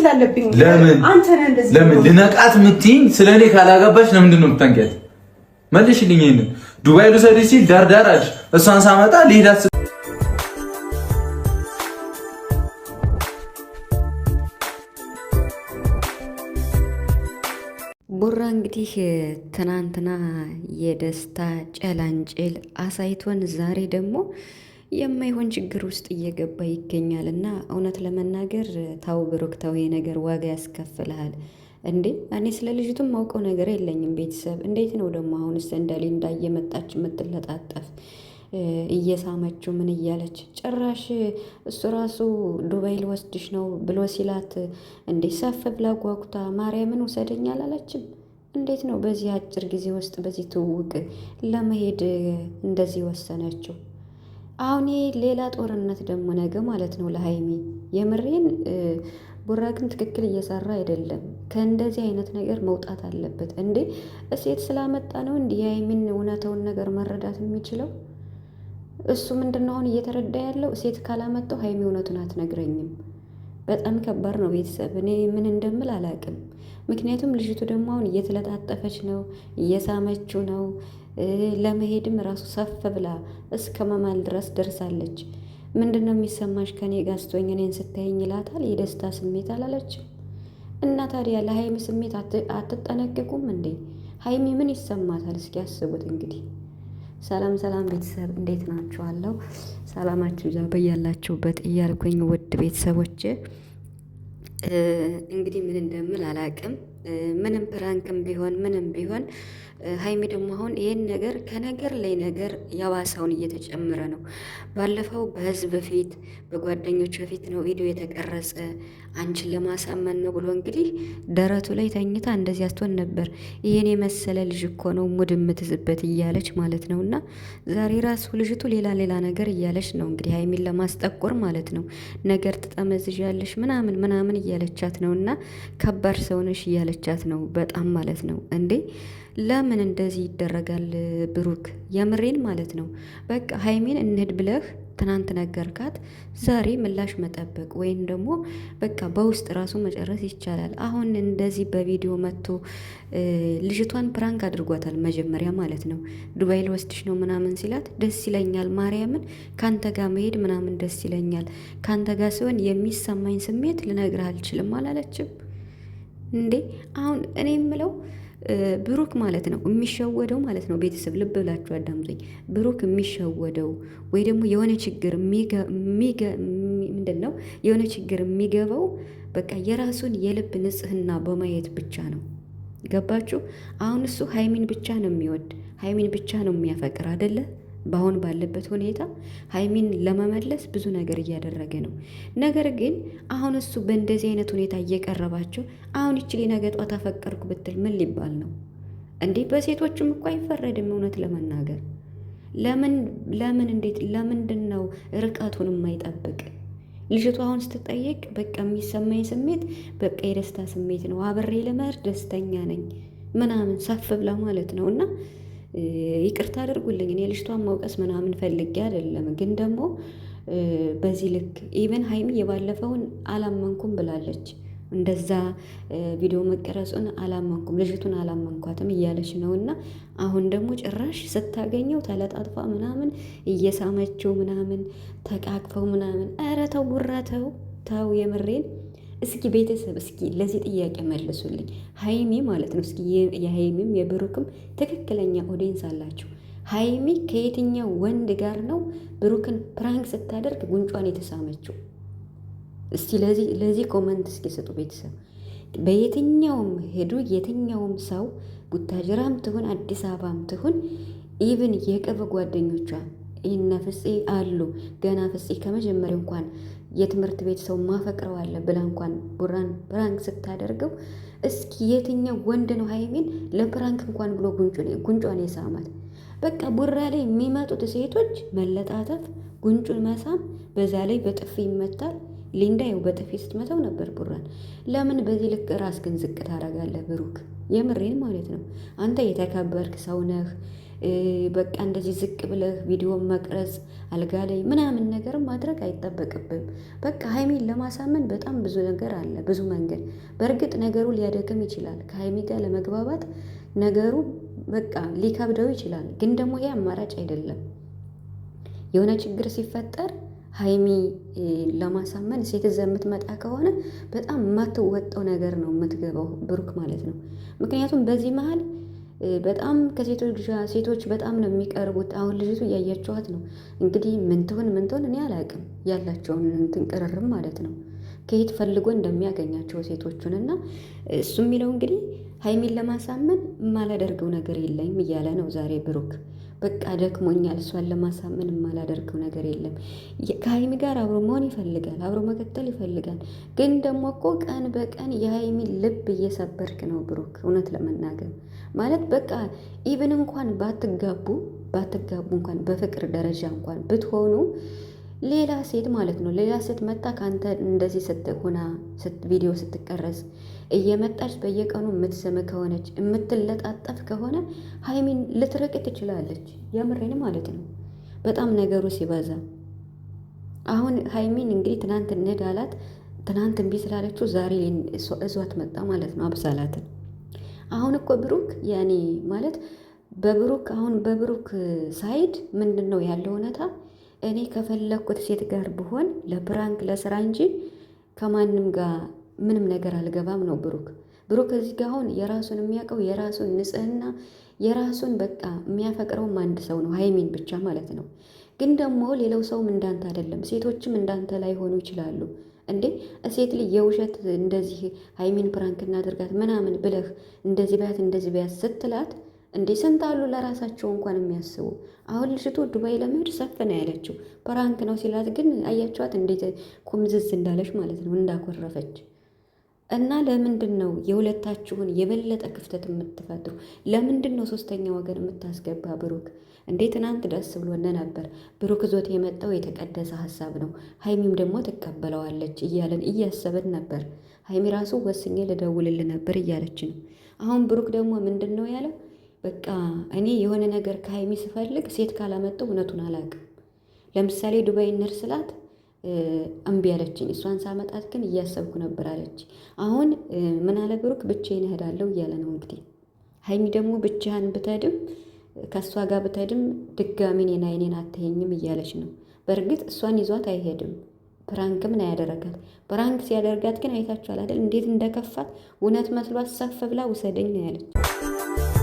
አለብኝ። ለምን አንተ ነህ እንደዚህ ለምን ልነቃት ምትይኝ? ስለኔ ካላገባሽ ለምንድን ነው የምታንቂያት? መልሽልኝ። ይሄንን ዱባይ ልውሰድሽ ሲል ዳርዳር አልሽ። እሷን ሳመጣ ልሄዳት ቡራ እንግዲህ ትናንትና የደስታ ጨላንጭል አሳይቶን ዛሬ ደግሞ የማይሆን ችግር ውስጥ እየገባ ይገኛል። እና እውነት ለመናገር ታው ብሩክ ታው ነገር ዋጋ ያስከፍልሃል እንዴ! እኔ ስለ ልጅቱም ማውቀው ነገር የለኝም። ቤተሰብ እንዴት ነው ደግሞ አሁንስ እንደ ሊንዳ እየመጣች የምትለጣጠፍ እየሳመችው ምን እያለች ጭራሽ እሱ ራሱ ዱባይ ልወስድሽ ነው ብሎ ሲላት እንዴ ሰፍ ብላ ጓጉታ ማርያምን ውሰደኝ አላለችም? እንዴት ነው በዚህ አጭር ጊዜ ውስጥ በዚህ ትውውቅ ለመሄድ እንደዚህ ወሰነችው? አሁን ሌላ ጦርነት ደግሞ ነገ ማለት ነው ለሀይሚ። የምሬን ቡራ ግን ትክክል እየሰራ አይደለም። ከእንደዚህ አይነት ነገር መውጣት አለበት እንዴ! እሴት ስላመጣ ነው እንዲህ የሀይሚን እውነተውን ነገር መረዳት የሚችለው እሱ ምንድነው አሁን እየተረዳ ያለው? ሴት ካላመጣው ሀይሚ እውነቱን አትነግረኝም። በጣም ከባድ ነው ቤተሰብ። እኔ ምን እንደምል አላውቅም። ምክንያቱም ልጅቱ ደግሞ አሁን እየተለጣጠፈች ነው፣ እየሳመችው ነው። ለመሄድም ራሱ ሰፍ ብላ እስከ መማል ድረስ ደርሳለች። ምንድን ነው የሚሰማሽ ከኔ ጋር ስትሆኝ እኔን ስታየኝ ይላታል። የደስታ ስሜት አላለችም? እና ታዲያ ለሀይሚ ስሜት አትጠነቀቁም እንዴ? ሀይሚ ምን ይሰማታል? እስኪ ያስቡት እንግዲህ። ሰላም ሰላም ቤተሰብ እንዴት ናችኋለሁ? ሰላማችሁ ይዛ በያላችሁበት እያልኩኝ ውድ ቤተሰቦች እንግዲህ ምን እንደምል አላቅም። ምንም ፕራንክም ቢሆን ምንም ቢሆን ሀይሚ ደግሞ አሁን ይሄን ነገር ከነገር ላይ ነገር የባሰውን እየተጨመረ ነው። ባለፈው በህዝብ ፊት በጓደኞቹ ፊት ነው ቪዲዮ የተቀረጸ አንቺን ለማሳመን ነው ብሎ እንግዲህ ደረቱ ላይ ተኝታ እንደዚህ አስትሆን ነበር። ይሄን የመሰለ ልጅ እኮ ነው ሙድ የምትዝበት እያለች ማለት ነው። እና ዛሬ ራሱ ልጅቱ ሌላ ነገር እያለች ነው እንግዲህ ሀይሚን ለማስጠቆር ማለት ነው። ነገር ትጠመዝዣለሽ ምናምን እያለቻት ነው። እና ከባድ ሰውነሽ እያለቻት ነው በጣም ማለት ነው። እንዴ ለምን እንደዚህ ይደረጋል? ብሩክ የምሬን ማለት ነው። በቃ ሀይሚን እንሂድ ብለህ ትናንት ነገርካት፣ ዛሬ ምላሽ መጠበቅ ወይም ደግሞ በቃ በውስጥ ራሱ መጨረስ ይቻላል። አሁን እንደዚህ በቪዲዮ መጥቶ ልጅቷን ፕራንክ አድርጓታል መጀመሪያ ማለት ነው። ዱባይ ልወስድሽ ነው ምናምን ሲላት ደስ ይለኛል፣ ማርያምን ካንተ ጋር መሄድ ምናምን ደስ ይለኛል፣ ካንተ ጋር ሲሆን የሚሰማኝ ስሜት ልነግርህ አልችልም አላለችም እንዴ? አሁን እኔ የምለው ብሩክ ማለት ነው የሚሸወደው ማለት ነው። ቤተሰብ ልብ ብላችሁ አዳምጡኝ። ብሩክ የሚሸወደው ወይ ደግሞ የሆነ ችግር ምንድን ነው የሆነ ችግር የሚገባው በቃ የራሱን የልብ ንጽህና በማየት ብቻ ነው። ገባችሁ? አሁን እሱ ሀይሚን ብቻ ነው የሚወድ፣ ሀይሚን ብቻ ነው የሚያፈቅር አይደለ? በአሁን ባለበት ሁኔታ ሀይሚን ለመመለስ ብዙ ነገር እያደረገ ነው። ነገር ግን አሁን እሱ በእንደዚህ አይነት ሁኔታ እየቀረባቸው አሁን ይችል ነገ ጧት አፈቀርኩ ብትል ምን ሊባል ነው እንዴ? በሴቶችም እኮ አይፈረድም። እውነት ለመናገር እንዴት ለምንድን ነው ርቀቱን የማይጠብቅ? ልጅቱ አሁን ስትጠየቅ በቃ የሚሰማኝ ስሜት በቃ የደስታ ስሜት ነው፣ አብሬ ልመር ደስተኛ ነኝ ምናምን ሰፍ ብላ ማለት ነው። እና ይቅርታ አድርጉልኝ እኔ ልጅቷን መውቀስ ምናምን ፈልጌ አይደለም፣ ግን ደግሞ በዚህ ልክ ኢቨን ሀይሚ የባለፈውን አላመንኩም ብላለች። እንደዛ ቪዲዮ መቀረጹን አላመንኩም፣ ልጅቱን አላመንኳትም እያለች ነው። እና አሁን ደግሞ ጭራሽ ስታገኘው ተለጣጥፋ ምናምን እየሳመችው ምናምን ተቃቅፈው ምናምን። ኧረ ተው ቡራ ተው የምሬን። እስኪ ቤተሰብ እስኪ ለዚህ ጥያቄ መልሱልኝ። ሀይሚ ማለት ነው እስኪ የሀይሚም የብሩክም ትክክለኛ ኦዲየንስ አላችሁ። ሀይሚ ከየትኛው ወንድ ጋር ነው ብሩክን ፕራንክ ስታደርግ ጉንጯን የተሳመችው? እስቲ ለዚህ ኮመንት እስኪ ስጡ ቤተሰብ። በየትኛውም ሄዱ የትኛውም ሰው ቡታጅራም ትሁን አዲስ አበባም ትሁን ኢቭን የቅርብ ጓደኞቿ ይህነ ፍፄ አሉ ገና ፍፄ ከመጀመሪያው እንኳን የትምህርት ቤት ሰው ማፈቅረዋለ ብላ እንኳን ቡራን ፕራንክ ስታደርገው እስኪ የትኛው ወንድ ነው ሀይሚን ለፕራንክ እንኳን ብሎ ጉንጯን የሳማት? በቃ ቡራ ላይ የሚመጡት ሴቶች መለጣጠፍ፣ ጉንጩን መሳም፣ በዛ ላይ በጥፊ ይመታል። ሊንዳ ይኸው በጥፊ ስትመታው ነበር ቡራን። ለምን በዚህ ልክ ራስ ግን ዝቅ ታደርጋለህ ብሩክ? የምሬን ማለት ነው። አንተ የተከበርክ ሰው ነህ። በቃ እንደዚህ ዝቅ ብለህ ቪዲዮ መቅረጽ አልጋ ላይ ምናምን ነገር ማድረግ አይጠበቅብም። በቃ ሀይሚን ለማሳመን በጣም ብዙ ነገር አለ፣ ብዙ መንገድ። በእርግጥ ነገሩ ሊያደክም ይችላል። ከሀይሚ ጋር ለመግባባት ነገሩ በቃ ሊከብደው ይችላል። ግን ደግሞ ይሄ አማራጭ አይደለም። የሆነ ችግር ሲፈጠር ሀይሚ ለማሳመን ሴት ይዘህ የምትመጣ ከሆነ በጣም የማትወጣው ነገር ነው የምትገባው ብሩክ ማለት ነው። ምክንያቱም በዚህ መሀል በጣም ሴቶች በጣም ነው የሚቀርቡት። አሁን ልጅቱ እያያችኋት ነው እንግዲህ ምን ትሆን እኔ አላውቅም፣ ያላቸውን እንትን ቅርርም ማለት ነው ከየት ፈልጎ እንደሚያገኛቸው ሴቶቹን እና እሱ የሚለው እንግዲህ ሀይሚን ለማሳመን የማላደርገው ነገር የለኝም እያለ ነው ዛሬ ብሩክ። በቃ ደክሞኛል፣ እሷን ለማሳመን የማላደርገው ነገር የለም። ከሀይሚ ጋር አብሮ መሆን ይፈልጋል፣ አብሮ መቀጠል ይፈልጋል። ግን ደግሞ እኮ ቀን በቀን የሀይሚን ልብ እየሰበርክ ነው ብሩክ። እውነት ለመናገር ማለት በቃ ኢቭን እንኳን ባትጋቡ እንኳን በፍቅር ደረጃ እንኳን ብትሆኑ ሌላ ሴት ማለት ነው ሌላ ሴት መጣ ከአንተ እንደዚህ ስትሆና ቪዲዮ ስትቀረጽ እየመጣች በየቀኑ የምትስም ከሆነች የምትለጣጠፍ ከሆነ ሀይሚን ልትርቅ ትችላለች። የምሬን ማለት ነው። በጣም ነገሩ ሲበዛ አሁን ሀይሚን እንግዲህ ትናንት እንሂድ አላት። ትናንት እምቢ ስላለችው ዛሬ እዟት መጣ ማለት ነው አብሳላትን። አሁን እኮ ብሩክ ያኔ ማለት በብሩክ ሳይድ ምንድን ነው ያለው እውነታ? እኔ ከፈለኩት ሴት ጋር ብሆን ለፕራንክ ለስራ እንጂ ከማንም ጋር ምንም ነገር አልገባም ነው ብሩክ እዚህ ጋር አሁን የራሱን የሚያውቀው የራሱን ንጽህና የራሱን በቃ የሚያፈቅረውም አንድ ሰው ነው፣ ሀይሚን ብቻ ማለት ነው። ግን ደግሞ ሌላው ሰውም እንዳንተ አይደለም፣ ሴቶችም እንዳንተ ላይ ሆኑ ይችላሉ። እንዴ ሴት ልጅ የውሸት እንደዚህ ሀይሚን ፕራንክ እናድርጋት ምናምን ብለህ እንደዚህ ቢያት ስትላት እንዴ ስንት አሉ ለራሳቸው እንኳን የሚያስቡ። አሁን ልጅቱ ዱባይ ለመሄድ ሰፍ ነው ያለችው፣ ፕራንክ ነው ሲላት ግን አያቸዋት እንዴት ኩምዝዝ እንዳለች ማለት ነው፣ እንዳኮረፈች። እና ለምንድን ነው የሁለታችሁን የበለጠ ክፍተት የምትፈጥሩ? ለምንድን ነው ሶስተኛ ወገን የምታስገባ? ብሩክ እንዴ ትናንት ደስ ብሎነ ነበር። ብሩክ ዞት የመጣው የተቀደሰ ሀሳብ ነው፣ ሀይሚም ደግሞ ትቀበለዋለች እያለን እያሰብን ነበር። ሀይሚ ራሱ ወስኜ ልደውልል ነበር እያለች ነው። አሁን ብሩክ ደግሞ ምንድን ነው ያለው? በቃ እኔ የሆነ ነገር ከሀይሚ ስፈልግ ሴት ካላመጣው እውነቱን አላውቅም። ለምሳሌ ዱባይ እንሂድ ስላት እምቢ አለችኝ። እሷን ሳመጣት ግን እያሰብኩ ነበር አለች። አሁን ምን አለ ብሩክ? ብቻዬን እሄዳለሁ እያለ ነው እንግዲህ። ሀይሚ ደግሞ ብቻህን ብትሄድም ከእሷ ጋር ብትሄድም ድጋሚ እኔን አይኔን አትየኝም እያለች ነው። በእርግጥ እሷን ይዟት አይሄድም፣ ፕራንክም ነው ያደረጋት። ፕራንክ ሲያደርጋት ግን አይታችኋል አይደል? እንዴት እንደከፋት። እውነት መስሏት ሰፍ ብላ ውሰደኝ ነው ያለች።